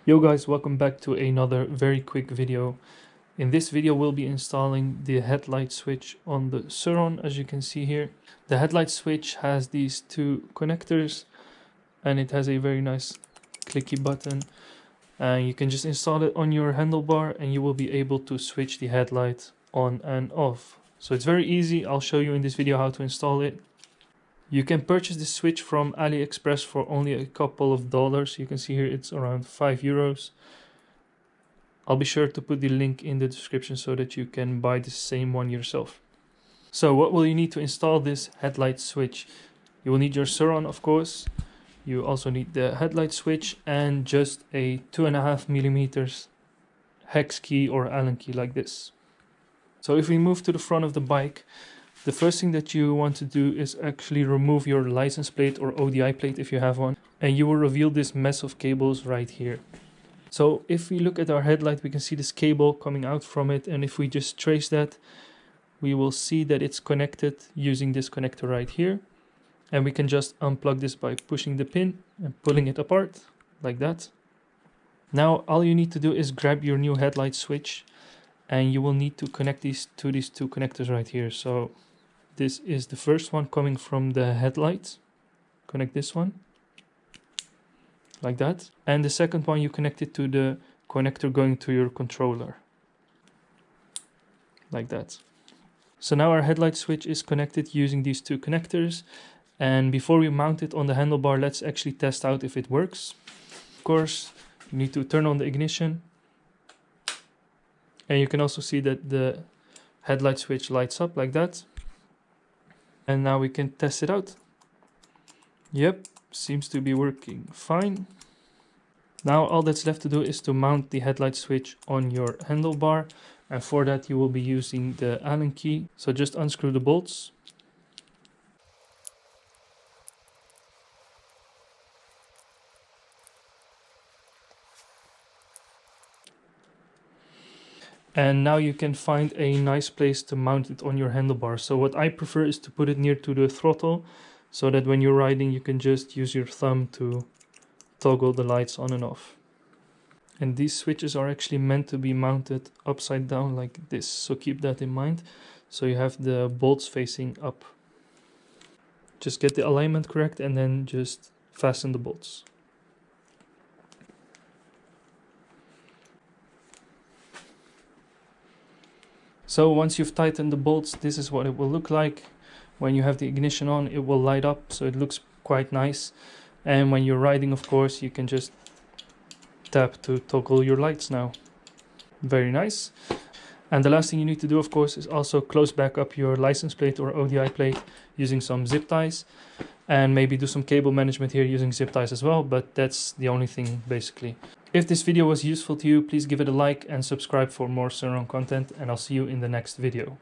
Yo guys, welcome back to another very quick video. In this video we'll be installing the headlight switch on the Surron, as you can see here. The headlight switch has these two connectors and it has a very nice clicky button. And you can just install it on your handlebar and you will be able to switch the headlight on and off. So it's very easy. I'll show you in this video how to install it. You can purchase this switch from AliExpress for only a couple of dollars. You can see here it's around €5. I'll be sure to put the link in the description so that you can buy the same one yourself. So what will you need to install this headlight switch? You will need your Surron, of course. You also need the headlight switch and just a 2.5mm hex key or Allen key like this. So if we move to the front of the bike, the first thing that you want to do is actually remove your license plate or ODI plate if you have one, and you will reveal this mess of cables right here. So if we look at our headlight, we can see this cable coming out from it, and if we just trace that, we will see that it's connected using this connector right here, and we can just unplug this by pushing the pin and pulling it apart like that. Now all you need to do is grab your new headlight switch, and you will need to connect these two connectors right here. So this is the first one coming from the headlight. Connect this one like that, and the second one you connect it to the connector going to your controller like that. So now our headlight switch is connected using these two connectors, and before we mount it on the handlebar, let's actually test out if it works. Of course, you need to turn on the ignition, and you can also see that the headlight switch lights up like that. And now we can test it out. Yep, seems to be working fine. Now all that's left to do is to mount the headlight switch on your handlebar, and for that you will be using the Allen key. So just unscrew the bolts. And now you can find a nice place to mount it on your handlebar. So what I prefer is to put it near to the throttle, so that when you're riding you can just use your thumb to toggle the lights on and off. And these switches are actually meant to be mounted upside down like this, so keep that in mind. So you have the bolts facing up. Just get the alignment correct and then just fasten the bolts. So once you've tightened the bolts, this is what it will look like. When you have the ignition on, it will light up, so it looks quite nice. And when you're riding, of course, you can just tap to toggle your lights now. Very nice. And the last thing you need to do, of course, is also close back up your license plate or ODI plate using some zip ties. And maybe do some cable management here using zip ties as well, but that's the only thing basically. If this video was useful to you, please give it a like and subscribe for more Surron content, and I'll see you in the next video.